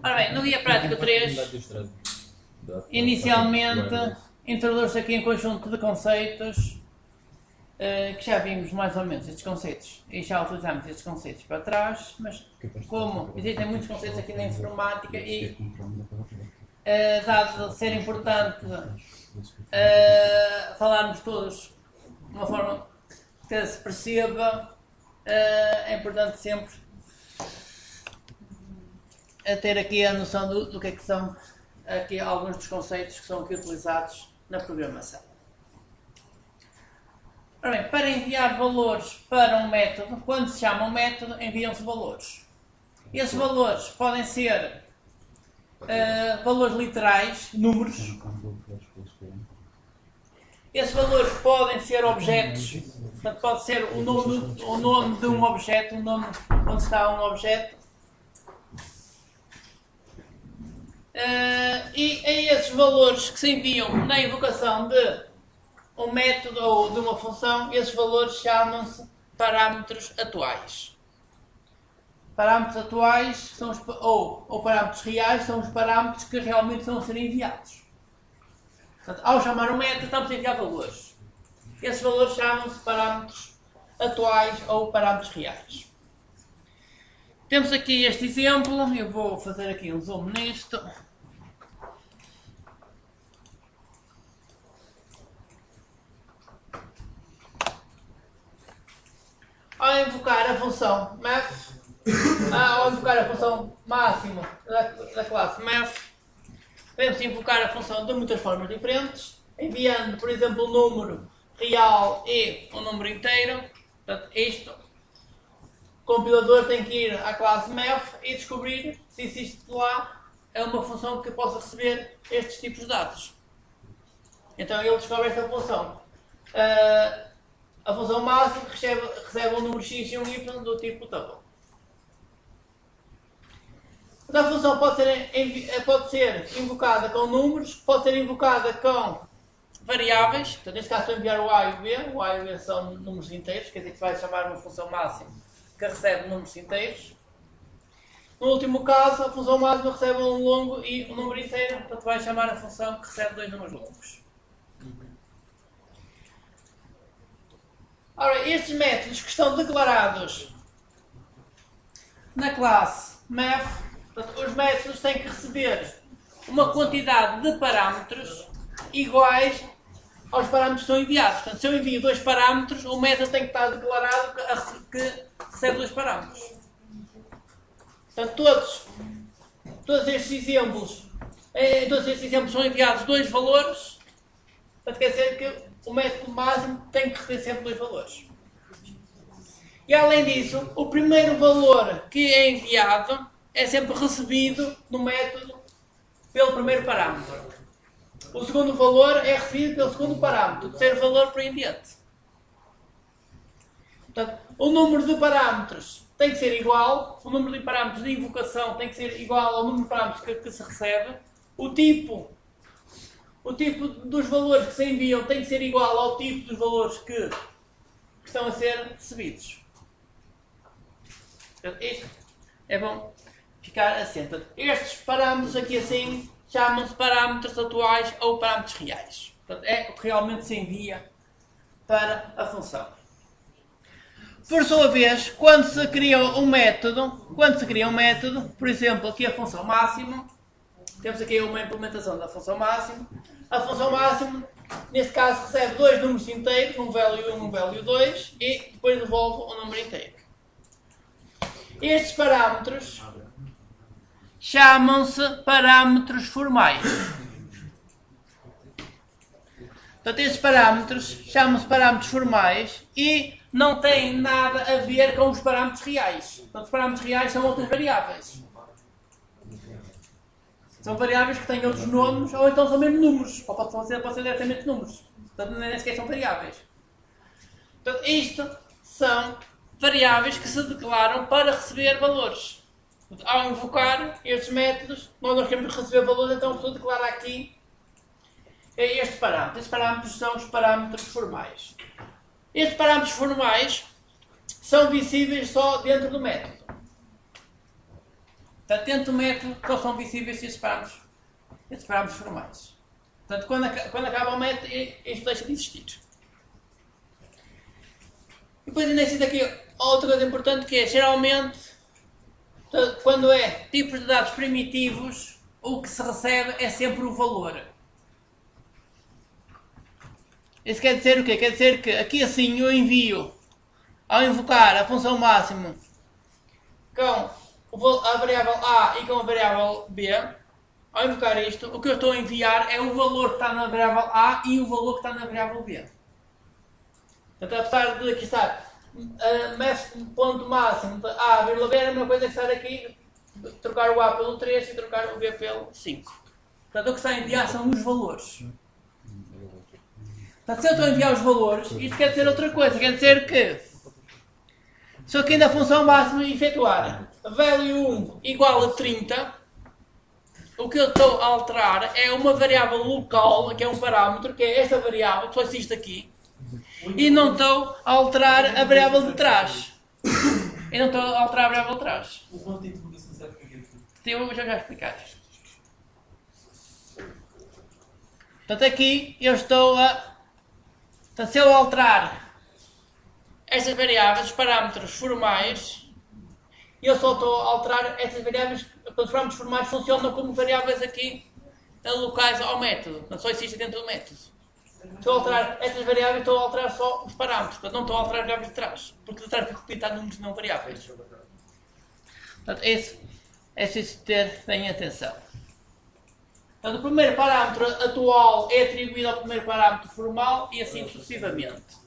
Ora bem, no guia prático 3, inicialmente introduz-se aqui um conjunto de conceitos que já vimos mais ou menos estes conceitos e já utilizamos estes conceitos para trás, mas como existem muitos conceitos aqui na informática e dado ser importante falarmos todos de uma forma que se perceba, é importante sempre ter aqui a noção do que é que são aqui alguns dos conceitos que são aqui utilizados na programação. Ora bem, para enviar valores para um método, quando se chama um método, enviam-se valores. Esses valores podem ser valores literais, números. Esses valores podem ser objetos, portanto pode ser o nome de um objeto, o nome onde está um objeto. E a esses valores que se enviam na invocação de um método ou de uma função, esses valores chamam-se parâmetros atuais. Parâmetros atuais são ou parâmetros reais são os parâmetros que realmente estão a ser enviados. Portanto, ao chamar um método, estamos a enviar valores. Esses valores chamam-se parâmetros atuais ou parâmetros reais. Temos aqui este exemplo, eu vou fazer aqui um zoom nisto. Ao invocar a função math, ao invocar a função máxima da classe math, podemos invocar a função de muitas formas diferentes, enviando, por exemplo, um número real e um número inteiro. Portanto, isto, o compilador tem que ir à classe math e descobrir se existe lá uma função que possa receber estes tipos de dados. Então ele descobre esta função. A função máxima recebe um número x e um y do tipo tuple. A função pode ser invocada com números, pode ser invocada com variáveis. Então, neste caso, estou a enviar o a e o b. O a e o b são números inteiros, quer dizer que se vai chamar uma função máxima que recebe números inteiros. No último caso, a função máxima recebe um longo e um número inteiro, portanto vai chamar a função que recebe dois números longos. Ora, estes métodos que estão declarados na classe math, portanto, os métodos têm que receber uma quantidade de parâmetros iguais aos parâmetros que são enviados. Portanto, se eu envio dois parâmetros, o método tem que estar declarado que recebe dois parâmetros. Portanto, todos estes exemplos são enviados dois valores. Portanto, quer dizer que o método máximo tem que receber sempre dois valores. E além disso, o primeiro valor que é enviado é sempre recebido no método pelo primeiro parâmetro. O segundo valor é recebido pelo segundo parâmetro, o terceiro valor por aí em diante. Portanto, o número de parâmetros tem que ser igual, o número de parâmetros de invocação tem que ser igual ao número de parâmetros que se recebe, o tipo dos valores que se enviam tem que ser igual ao tipo dos valores que estão a ser recebidos. Isto é bom ficar assente. Estes parâmetros aqui assim chamam-se parâmetros atuais ou parâmetros reais. Portanto, é o que realmente se envia para a função. Por sua vez, quando se cria um método, por exemplo, aqui a função máxima, temos aqui uma implementação da função máxima. A função máxima, neste caso, recebe dois números inteiros, um value 1 e um value 2, e depois devolve um número inteiro. Estes parâmetros chamam-se parâmetros formais. Portanto, estes parâmetros chamam-se parâmetros formais e não têm nada a ver com os parâmetros reais. Portanto, os parâmetros reais são outras variáveis. São variáveis que têm outros nomes, ou então são mesmo números. Ou pode ser diretamente números. Portanto, nem sequer são variáveis. Portanto, isto são variáveis que se declaram para receber valores. Portanto, ao invocar estes métodos, nós queremos receber valores, então a pessoa declara aqui este parâmetro. Estes parâmetros são os parâmetros formais. Estes parâmetros formais são visíveis só dentro do método. Portanto, dentro do método, só são visíveis esses parâmetros formais. Portanto, quando acaba o método, isto deixa de existir. E depois ainda existe aqui outra coisa importante, que é, geralmente, quando é tipos de dados primitivos, o que se recebe é sempre o valor. Isso quer dizer o quê? Quer dizer que aqui assim eu envio, ao invocar a função máximo com a variável A e com a variável B, ao invocar isto, o que eu estou a enviar é o valor que está na variável A e o valor que está na variável B. Portanto, apesar de aqui estar ponto máximo de A, B, é a mesma coisa que estar aqui, trocar o A pelo 3 e trocar o B pelo 5. Portanto, o que está a enviar são os valores. Portanto, se eu estou a enviar os valores, isto quer dizer outra coisa. Quer dizer que, se eu aqui na função máxima efetuar value 1 igual a 30, o que eu estou a alterar é uma variável local, que é um parâmetro, que é esta variável, que só existe aqui, e não estou a alterar a variável de trás. Eu não estou a alterar a variável de trás. O ponto de interrogação serve para quê? Eu já explicar isto. Portanto, aqui eu estou a... Portanto, se eu alterar estas variáveis, os parâmetros formais, eu só estou a alterar estas variáveis, porque os parâmetros formais funcionam como variáveis aqui locais ao método. Não só existem dentro do método. Se eu alterar estas variáveis, estou a alterar só os parâmetros. Portanto, não estou a alterar as variáveis de trás. Porque de trás fica repetido números não variáveis. Portanto, esse é preciso ter bem atenção. Portanto, o primeiro parâmetro atual é atribuído ao primeiro parâmetro formal e assim sucessivamente.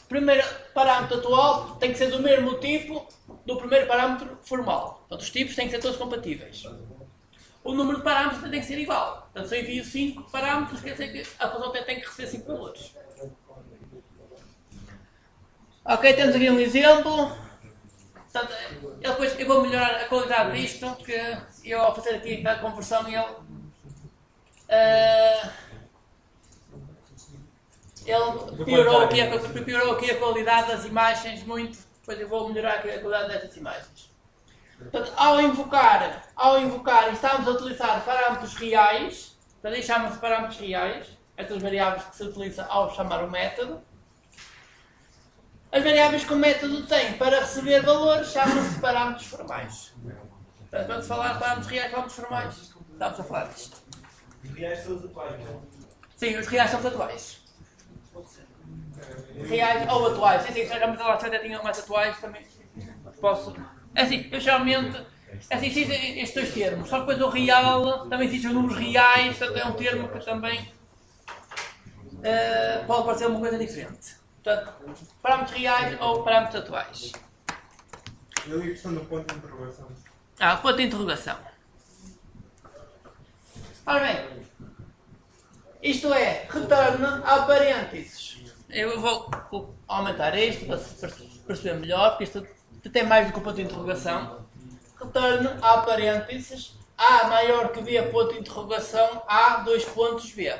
O primeiro parâmetro atual tem que ser do mesmo tipo do primeiro parâmetro formal. Portanto, os tipos têm que ser todos compatíveis. O número de parâmetros tem que ser igual. Portanto, se eu envio 5 parâmetros, quer dizer que a função tem que receber 5 valores. Ok, temos aqui um exemplo. Portanto, depois eu vou melhorar a qualidade disto, que eu ao fazer aqui a conversão ele piorou aqui a qualidade das imagens muito. Depois eu vou melhorar aqui a qualidade destas imagens. Portanto, ao invocar estamos a utilizar parâmetros reais. Portanto, aí chamam-se parâmetros reais. Estas variáveis que se utilizam ao chamar o método. As variáveis que o método tem para receber valores chamam-se parâmetros formais. Portanto, quando se falar de parâmetros reais e parâmetros formais, estamos a falar disto. Os reais são os atuais, não? Sim, os reais são os atuais. Reais ou atuais. Sim, já me falar se tinha mais atuais também. Posso. É assim, eu geralmente. É assim, existem estes dois termos. Só que depois o real também existem os números reais, portanto é um termo que também pode parecer uma coisa diferente. Portanto, parâmetros reais ou parâmetros atuais. Eu li a questão do ponto de interrogação. Ponto de interrogação. Ora bem, isto é, return a parênteses. Eu vou aumentar isto para perceber melhor, porque isto tem mais do que o ponto de interrogação. Return a parênteses, A maior que B, ponto de interrogação, A, 2 pontos B.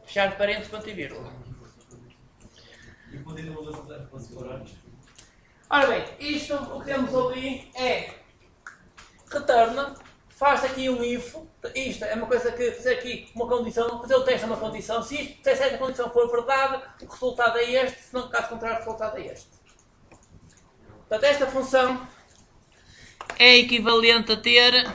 Fechar parênteses, ponto e vírgula. E o ponto de interrogação serve para separar? Ora bem, isto, o que temos ali é return, faz aqui um if, isto é uma coisa que fazer aqui uma condição, fazer o teste é uma condição, se esta condição for verdade, o resultado é este, se não, caso contrário, o resultado é este. Portanto, esta função é equivalente a ter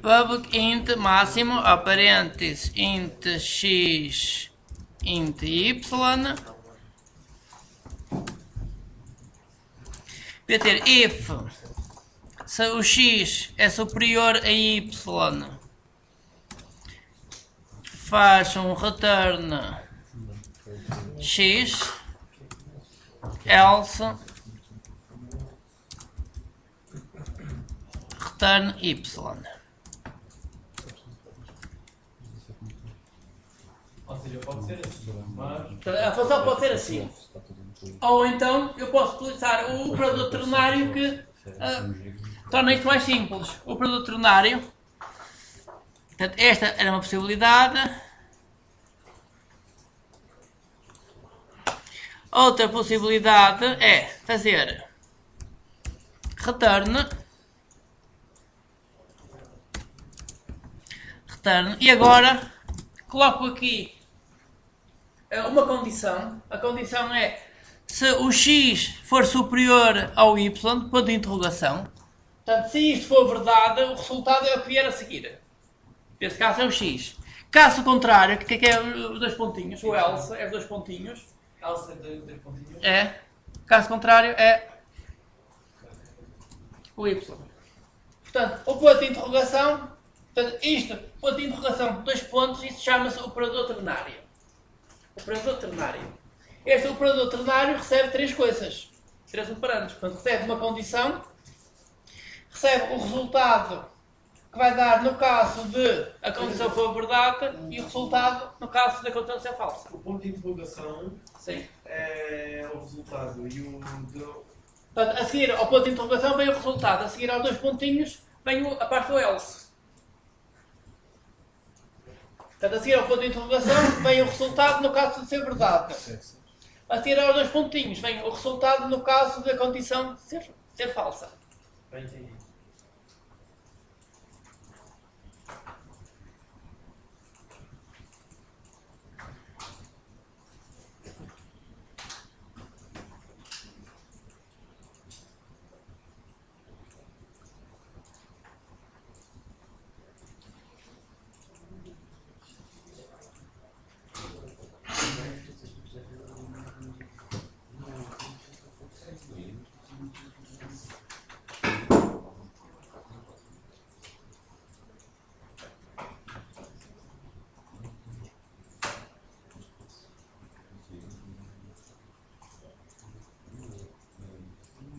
public int máximo, a parênteses int x, int y, vai ter if, se o x é superior a y, faz um return x, else, return y. Ou seja, pode ser assim, mas... A função pode ser assim. Ou então eu posso utilizar o operador ternário que torna isto mais simples. O operador ternário, portanto, esta era uma possibilidade. Outra possibilidade é fazer return e agora coloco aqui uma condição. A condição é se o x for superior ao y, ponto de interrogação. Portanto, se isto for verdade, o resultado é o que vier a seguir. Neste caso é o x. Caso contrário, o que é os dois pontinhos? O else é os dois pontinhos. Else é dois pontinhos. É. Caso contrário é o y. Portanto, o ponto de interrogação, portanto, isto, ponto de interrogação, dois pontos, isto chama-se operador ternário. Operador ternário. Este operador ternário recebe três coisas, três operandos. Portanto, recebe uma condição, recebe o resultado que vai dar no caso de a condição for verdade e o resultado no caso da condição ser falsa. O ponto de interrogação Sim. é o resultado e o do... Portanto, a seguir ao ponto de interrogação vem o resultado, a seguir aos dois pontinhos vem a parte do else. Portanto, a seguir ao ponto de interrogação vem o resultado no caso de ser verdade. A seguir aos dois pontinhos vem o resultado no caso da condição de ser falsa. Bem entendido.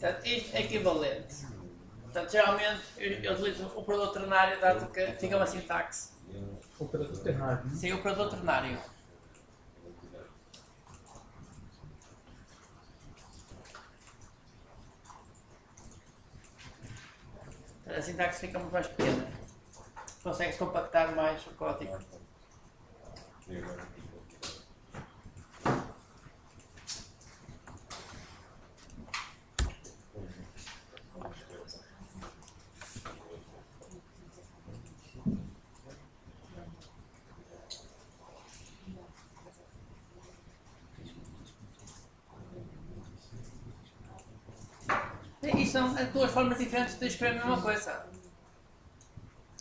Portanto, isto é equivalente. Portanto, geralmente eu utilizo o operador ternário, dado que fica uma sintaxe. O operador ternário. Sim, o operador ternário. A sintaxe fica muito mais pequena. Consegue-se compactar mais o código. E são duas formas diferentes de escrever a mesma coisa.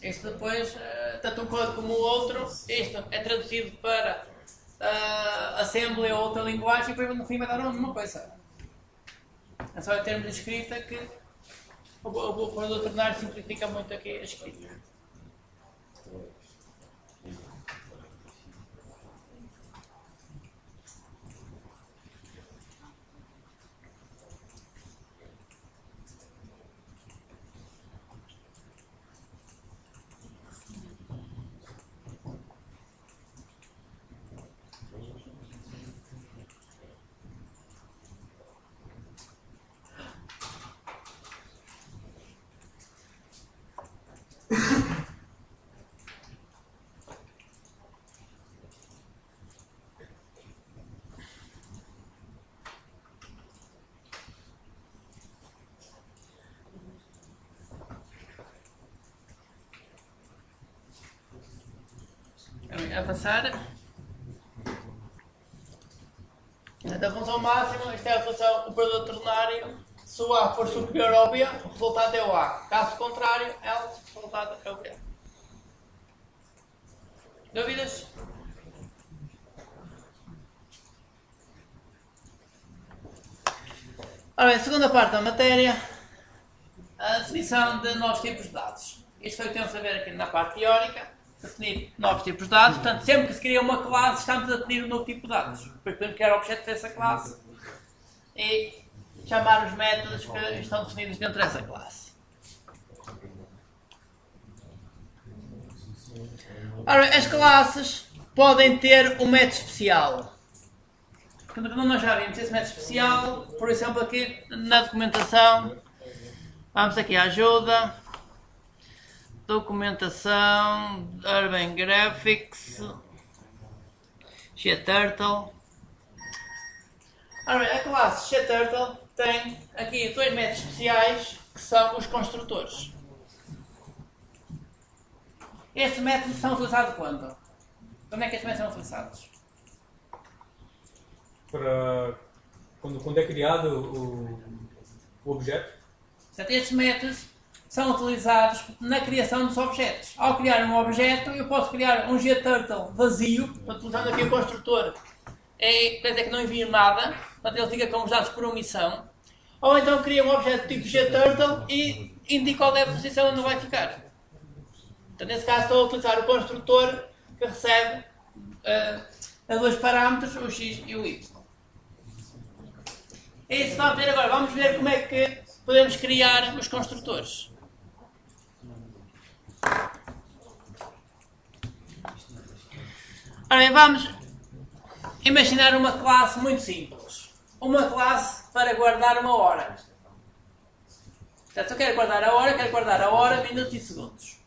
Isto depois, tanto um código como o outro, isto é traduzido para assembly ou outra linguagem e depois no fim vai dar a mesma coisa. É só em termos de escrita que o operador ternário simplifica muito aqui a escrita. Avançar. A função máxima, isto é a função operador ternário. Se o A for superior ao B, o resultado é o A. Caso contrário, else, o resultado é o B. Dúvidas? Ora bem, segunda parte da matéria, a definição de novos tipos de dados. Isto foi o que temos a ver aqui na parte teórica. Definir novos tipos de dados, portanto, sempre que se cria uma classe, estamos a definir um novo tipo de dados. Depois podemos criar objetos dessa classe e chamar os métodos que estão definidos dentro dessa classe. Ora, as classes podem ter um método especial. Quando nós já vimos esse método especial, por exemplo, aqui na documentação, vamos aqui à ajuda, documentação, Urban Graphics, GTurtle. Ora bem, a classe GTurtle tem aqui dois métodos especiais que são os construtores. Estes métodos são utilizados quando? Quando é que estes métodos são utilizados? Para quando é criado o objeto. Portanto, estes métodos são utilizados na criação dos objetos. Ao criar um objeto, eu posso criar um GTurtle vazio, portanto, utilizando aqui o construtor, quer dizer que não envio nada, portanto, ele fica com os dados por omissão. Ou então crio um objeto tipo GTurtle e indico qual é a posição onde vai ficar. Então, nesse caso, estou a utilizar o construtor que recebe a dois parâmetros, o x e o y. É isso que vamos ver agora. Vamos ver como é que podemos criar os construtores. Ora bem, vamos imaginar uma classe muito simples. Uma classe para guardar uma hora. Portanto, se eu quero guardar a hora, minutos e segundos.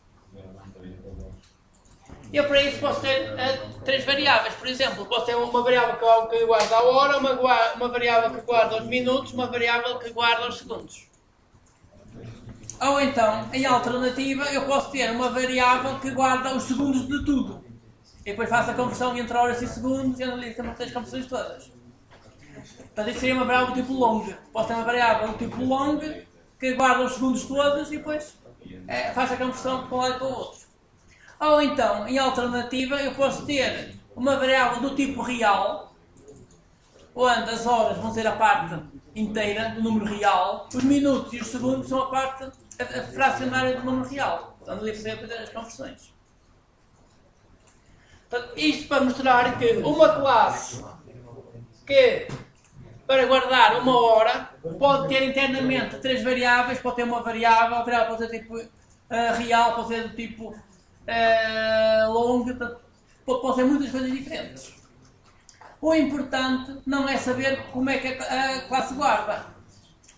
Eu para isso posso ter três variáveis. Por exemplo, posso ter uma variável que guarda a hora, uma variável que guarda os minutos, uma variável que guarda os segundos. Ou então, em alternativa, eu posso ter uma variável que guarda os segundos de tudo. E depois faço a conversão entre horas e segundos e analiso as conversões todas. Portanto, isso seria uma variável do tipo long. Posso ter uma variável do tipo long que guarda os segundos todos e depois faz a conversão para um lado e para o outro. Ou então, em alternativa, eu posso ter uma variável do tipo real, onde as horas vão ser a parte inteira do número real, os minutos e os segundos são a parte fracionária do número real. Portanto, ali você vai fazer as conversões. Portanto, isto para mostrar que uma classe que, para guardar uma hora, pode ter internamente três variáveis, pode ter uma variável, a variável pode ser tipo real, pode ser do tipo long, pode ser muitas coisas diferentes. O importante não é saber como é que a classe guarda.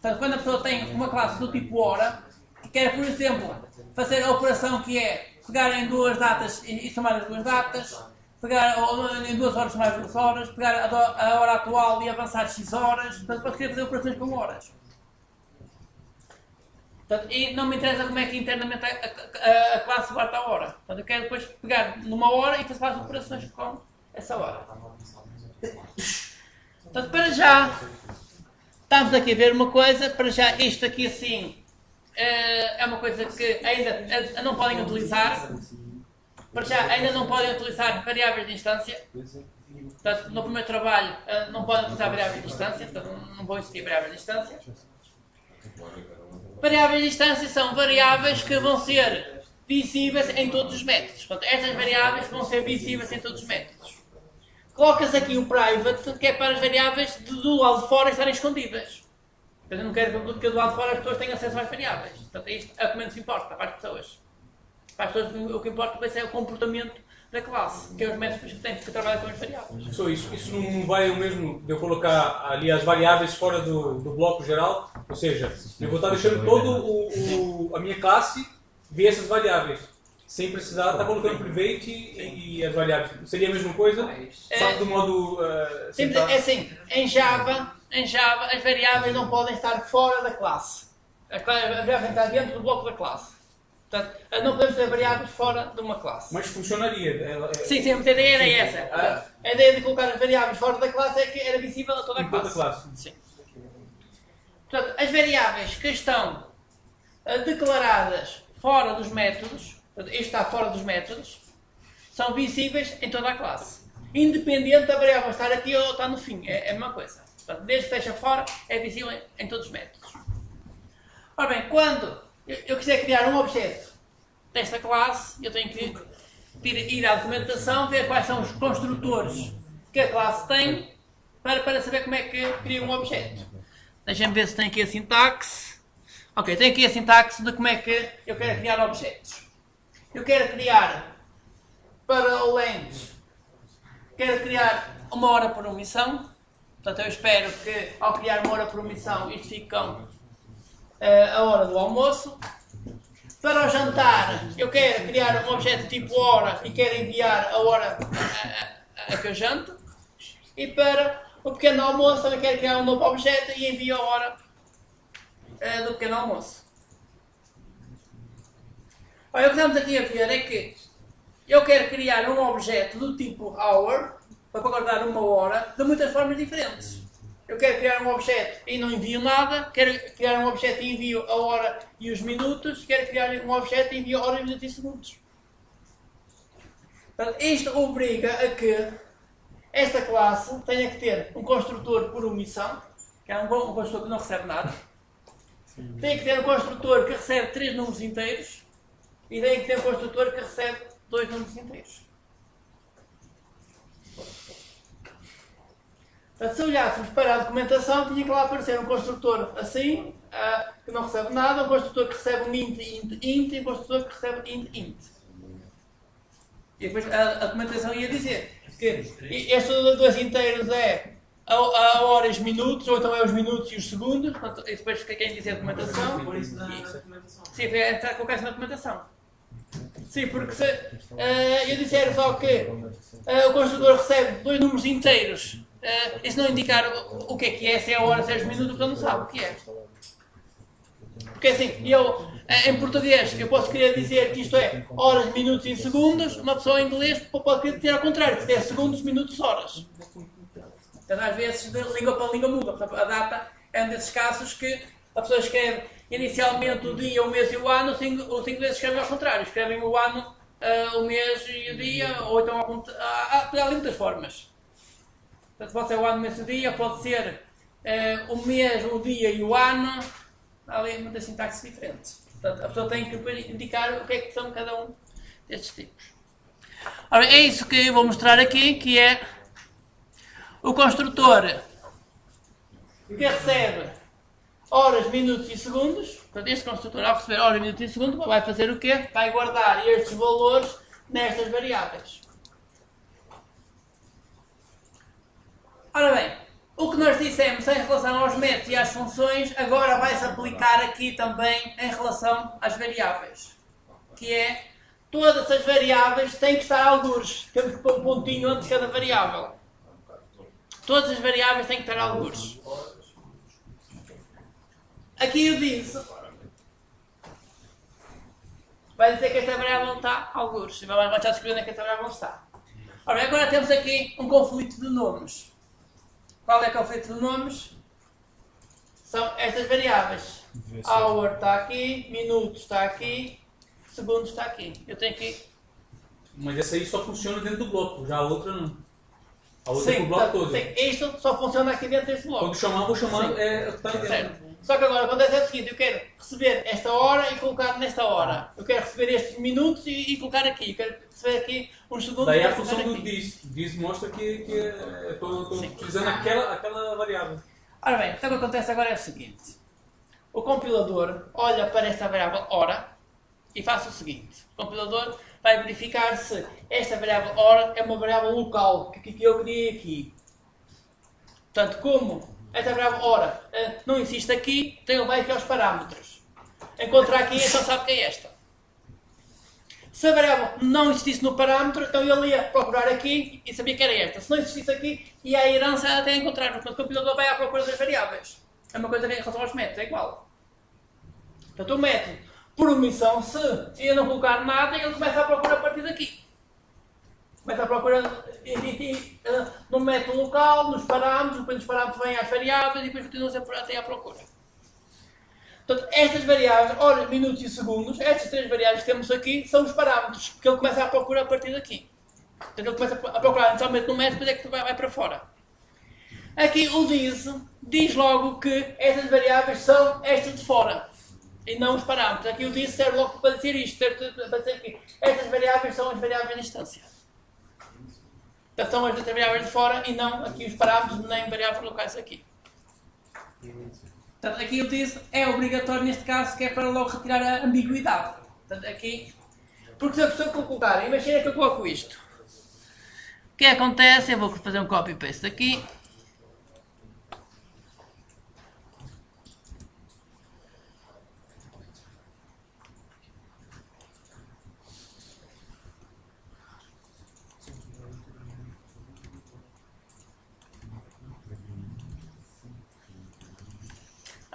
Portanto, quando a pessoa tem uma classe do tipo hora, que quer, por exemplo, fazer a operação que é pegar em duas datas e somar as duas datas, pegar em 2 horas somar 2 horas, pegar a hora atual e avançar x horas, portanto, pode querer fazer operações com horas. Portanto, e não me interessa como é que internamente a classe guarda a hora. Portanto, eu quero depois pegar numa hora e fazer as operações com essa hora. Portanto, para já, estamos aqui a ver uma coisa, para já isto aqui assim é uma coisa que ainda não podem utilizar. Para já ainda não podem utilizar variáveis de instância. Portanto, no primeiro trabalho não podem utilizar variáveis de instância, portanto não vão existir variáveis de instância. Variáveis de instância são variáveis que vão ser visíveis em todos os métodos. Portanto, estas variáveis vão ser visíveis em todos os métodos. Colocas aqui o private, que é para as variáveis do lado de fora estarem escondidas. Portanto, eu não quero que do lado de fora as pessoas tenham acesso às variáveis. Portanto, isto é o que menos importa para as pessoas. Para as pessoas o que importa é o comportamento da classe, que é os métodos que têm que trabalhar com as variáveis. Só isso não vai o mesmo de eu colocar ali as variáveis fora do bloco geral? Ou seja, eu vou estar deixando toda a minha classe ver essas variáveis, sem precisar estar colocando private e as variáveis. Seria a mesma coisa? Só do modo... é assim, em Java as variáveis não podem estar fora da classe. A variável tem que estar dentro do bloco da classe. Portanto, não podemos ter variáveis fora de uma classe. Mas funcionaria? Sim, a ideia era essa. Portanto, a ideia de colocar as variáveis fora da classe é que era visível a toda a classe. Toda a classe. Sim. Portanto, as variáveis que estão declaradas fora dos métodos, portanto, isto está fora dos métodos, são visíveis em toda a classe. Independente da variável estar aqui ou estar no fim. É a mesma coisa. Portanto, desde que esteja fora, é visível em todos os métodos. Ora bem, quando eu quiser criar um objeto desta classe, eu tenho que ir à documentação, ver quais são os construtores que a classe tem, para saber como é que cria um objeto. Deixem-me ver se tem aqui a sintaxe. Ok, tem aqui a sintaxe de como é que eu quero criar objetos. Eu quero criar para o length, quero criar uma hora por omissão. Portanto, eu espero que ao criar uma hora por omissão isto fique com a hora do almoço. Para o jantar, eu quero criar um objeto tipo hora e quero enviar a hora a que eu janto. E para o pequeno almoço, também quero criar um novo objeto e envio a hora do pequeno almoço. Olha, o que estamos aqui a ver é que eu quero criar um objeto do tipo hour para guardar uma hora de muitas formas diferentes. Eu quero criar um objeto e não envio nada, quero criar um objeto e envio a hora e os minutos, quero criar um objeto e envio a hora, minutos e segundos. Portanto, isto obriga a que esta classe tenha que ter um construtor por omissão, que é um construtor que não recebe nada. Tem que ter um construtor que recebe 3 números inteiros e tem que ter um construtor que recebe 2 números inteiros. Portanto, se olhássemos para a documentação, tinha que lá aparecer um construtor assim, que não recebe nada, um construtor que recebe um int, e um construtor que recebe int. E depois a documentação ia dizer que estes 2 inteiros é a hora e os minutos, ou então é os minutos e os segundos, portanto, e depois quem diz a documentação. Por isso na documentação. Sim, está com essa na documentação. Sim, porque se eu disser só que o construtor recebe 2 números inteiros, isso não indicar o que é, se é a hora, se é os minutos, porque não sabe o que é. Porque assim, eu, em português, eu posso querer dizer que isto é horas, minutos e segundos, uma pessoa em inglês pode querer dizer ao contrário, que é segundos, minutos, horas. Então, às vezes, de língua para língua muda. Portanto, a data é um desses casos que a pessoa escreve inicialmente o dia, o mês e o ano, os ingleses escrevem ao contrário, escrevem o ano, o mês e o dia, ou então há ali muitas formas. Portanto, pode ser o ano, o mês e o dia, pode ser o mês, o dia e o ano, há ali muitas sintaxes diferentes. Portanto, a pessoa tem que indicar o que é que são cada um destes tipos. Ora, é isso que eu vou mostrar aqui, que é o construtor que recebe horas, minutos e segundos. Portanto, este construtor, ao receber horas, minutos e segundos, vai fazer o quê? Vai guardar estes valores nestas variáveis. Ora bem, o que nós dissemos em relação aos métodos e às funções, agora vai-se aplicar aqui também em relação às variáveis. Que é, todas as variáveis têm que estar algures. Temos que pôr um pontinho antes de cada variável. Todas as variáveis têm que estar algures. Aqui eu disse, vai dizer que esta variável não está algures. Vai estar descobrir onde é que esta variável está. Ora, agora temos aqui um conflito de nomes. Qual é o conflito de nomes? São estas variáveis. Hour está aqui, minutos está aqui, segundos está aqui. Eu tenho aqui. Mas essa aí só funciona dentro do bloco, já a outra não. A outra Sim, é o bloco todo. Sim, isto só funciona aqui dentro deste bloco. Quando chamar, vou chamar Sim. o que está aí dentro. Certo. Só que agora acontece é o seguinte, eu quero receber esta hora e colocar nesta hora. Eu quero receber estes minutos e colocar aqui. Eu quero receber aqui uns segundos Daí e a colocar função do aqui. this. This mostra que estou utilizando aquela variável. Ora bem, então o que acontece agora é o seguinte. O compilador olha para esta variável hora e faz o seguinte. O compilador vai verificar se esta variável hora é uma variável local que eu criei aqui. Portanto, como esta variável hora não existe aqui, então ele vai aqui aos parâmetros. Encontrar aqui, então sabe que é esta. Se a variável não existisse no parâmetro, então ele ia procurar aqui e sabia que era esta. Se não existisse aqui, ia à herança até encontrar. Portanto, o compilador vai à procura das variáveis. É uma coisa em relação aos métodos, é igual. Portanto, o método, por omissão, se eu não colocar nada, ele começa a procurar a partir daqui. Começa a procurar no método local, nos parâmetros, depois dos parâmetros vêm às variáveis e depois continua sempre até à procura. Portanto, estas variáveis, horas, minutos e segundos, estas 3 variáveis que temos aqui, são os parâmetros, que ele começa a procurar a partir daqui. Portanto, ele começa a procurar inicialmente no método, depois é que vai para fora. Aqui o diz logo que estas variáveis são estas de fora, e não os parâmetros. Aqui o this serve logo para dizer isto, para dizer que estas variáveis são as variáveis de instância. Portanto, são as variáveis de fora e não aqui os parâmetros, nem variáveis locais aqui. Portanto, aqui o this é obrigatório neste caso, que é para logo retirar a ambiguidade. Portanto, aqui, porque se a pessoa colocar, imagina que eu coloco isto. O que acontece? Eu vou fazer um copy-paste aqui.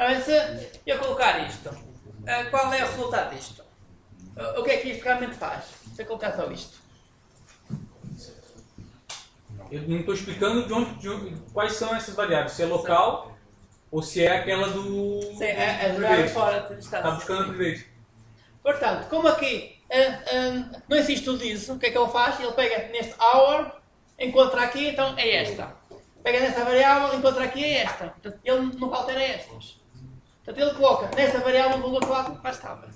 Ora, se eu colocar isto, qual é o resultado disto? O que é que isto realmente faz? Se eu colocar só isto. Eu não estou explicando quais são essas variáveis. Se é local ou se é aquela do... Sim, é variável fora de distância. Está buscando a private. Portanto, como aqui não existe tudo isso, o que é que ele faz? Ele pega neste hour, encontra aqui, então é esta. Pega nesta variável, encontra aqui, é esta. Portanto, ele nunca altera estas. Portanto, ele coloca nesta variável o valor que lá estava.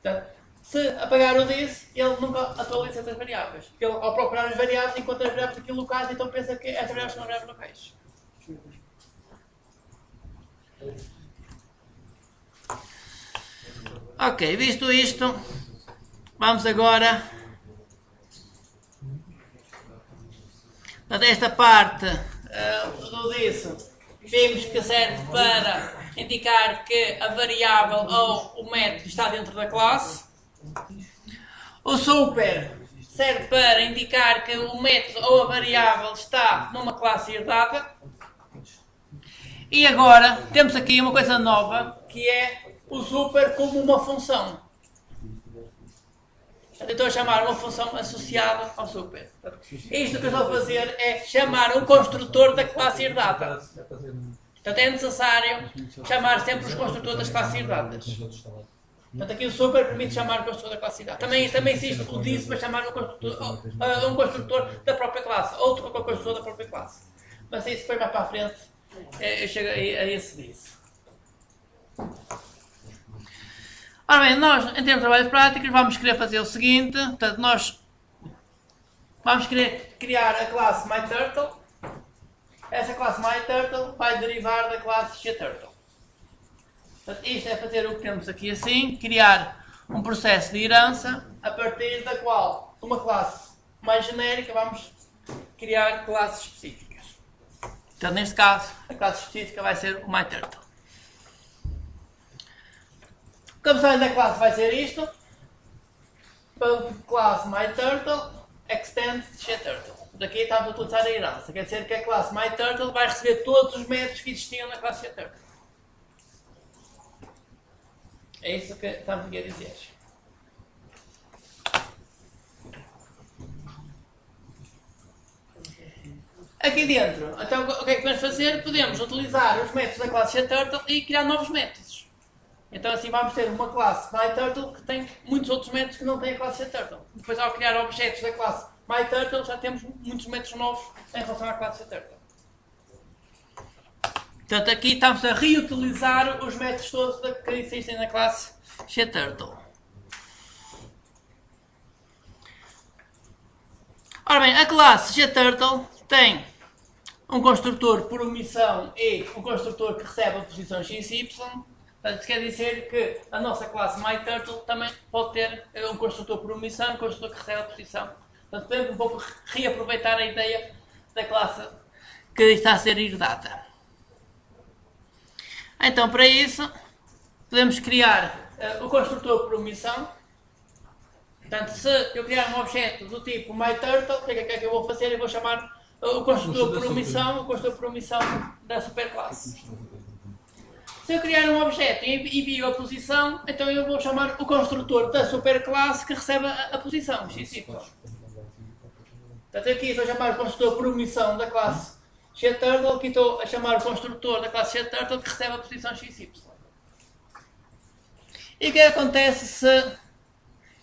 Portanto, se apagar o this, ele nunca atualiza estas variáveis. Ele, ao procurar as variáveis, encontra as variáveis aqui locais, então pensa que estas variáveis são variáveis locais. Ok, visto isto, vamos agora... Esta parte do disso, vimos que serve para indicar que a variável ou o método está dentro da classe. O super serve para indicar que o método ou a variável está numa classe herdada. E agora temos aqui uma coisa nova, que é o super como uma função. Eu estou a chamar uma função associada ao super. Isto que eu estou a fazer é chamar um construtor da classe herdada. Portanto, é necessário chamar sempre os construtores das classes herdadas. Portanto, aqui o super permite chamar o construtor da classe herdada. Também existe o this para chamar um construtor da própria classe. Outro construtor da própria classe. Mas isso depois mais para a frente, eu chego a esse this. Ora bem, nós, em termos de trabalhos práticos, vamos querer fazer o seguinte. Portanto, nós vamos querer criar a classe MyTurtle. Essa classe MyTurtle vai derivar da classe SheTurtle. Portanto, isto é fazer o que temos aqui assim. Criar um processo de herança a partir da qual, uma classe mais genérica, vamos criar classes específicas. Então, neste caso, a classe específica vai ser o MyTurtle. O cabeçalho da classe vai ser isto. Para classe MyTurtle extend SheTurtle. Daqui estamos a utilizar a herança. Quer dizer que a classe MyTurtle vai receber todos os métodos que existiam na classe SheTurtle. É isso que estamos aqui a dizer. Aqui dentro, então o que é que podemos fazer? Podemos utilizar os métodos da classe SheTurtle e criar novos métodos. Então assim vamos ter uma classe MyTurtle que tem muitos outros métodos que não tem a classe SheTurtle. Depois ao criar objetos da classe MyTurtle já temos muitos métodos novos em relação à classe SheTurtle. Portanto aqui estamos a reutilizar os métodos todos que existem na classe SheTurtle. Ora bem, a classe SheTurtle tem um construtor por omissão e um construtor que recebe a posição XY. Portanto, isso quer dizer que a nossa classe MyTurtle também pode ter um construtor por omissão e um construtor que recebe a posição. Portanto, podemos um pouco reaproveitar a ideia da classe que está a ser herdada. Então, para isso, podemos criar o construtor por omissão. Portanto, se eu criar um objeto do tipo MyTurtle, o que é que eu vou fazer? Eu vou chamar o construtor por omissão da superclasse. Se eu criar um objeto e envio a posição, então eu vou chamar o construtor da superclasse que recebe a posição, XY. Portanto, aqui estou a chamar o construtor por omissão da classe SheTurtle, aqui estou a chamar o construtor da classe SheTurtle que recebe a posição XY. E o que acontece se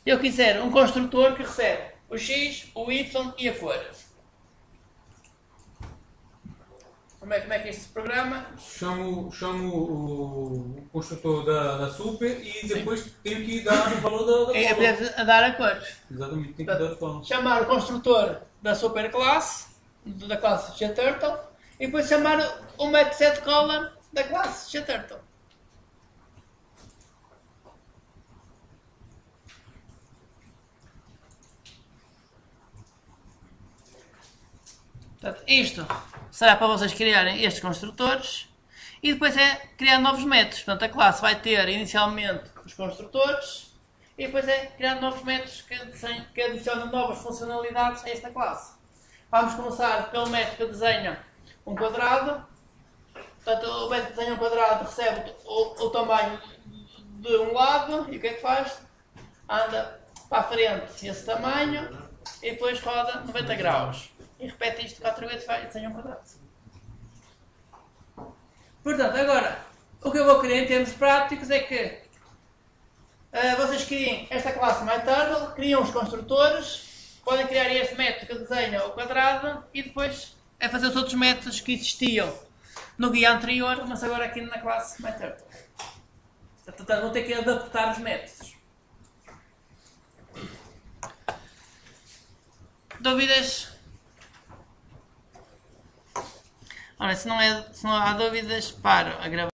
eu quiser um construtor que recebe o X, o Y e a cor? Como é que este programa? Chamo o construtor da super e depois tenho que dar o valor da É para dar a cores. Exatamente, tem que dar o valor. Chamar o construtor da superclasse, da classe SheTurtle, e depois chamar o método setColor da classe SheTurtle. Portanto, isto será para vocês criarem estes construtores e depois é criar novos métodos. Portanto, a classe vai ter inicialmente os construtores e depois é criar novos métodos que adicionam novas funcionalidades a esta classe. Vamos começar pelo método que desenha um quadrado. Portanto, o método de desenho quadrado recebe o tamanho de um lado e o que é que faz? Anda para a frente esse tamanho e depois roda 90 graus. E repete isto 4 vezes e faz desenho quadrado. Portanto, agora, o que eu vou querer em termos práticos é que vocês criem esta classe MyTurtle, criam os construtores, podem criar este método que desenha o quadrado e depois é fazer os outros métodos que existiam no guia anterior, mas agora aqui na classe MyTurtle. Portanto, vão ter que adaptar os métodos. Dúvidas? Ora, se não há dúvidas, paro a gravar.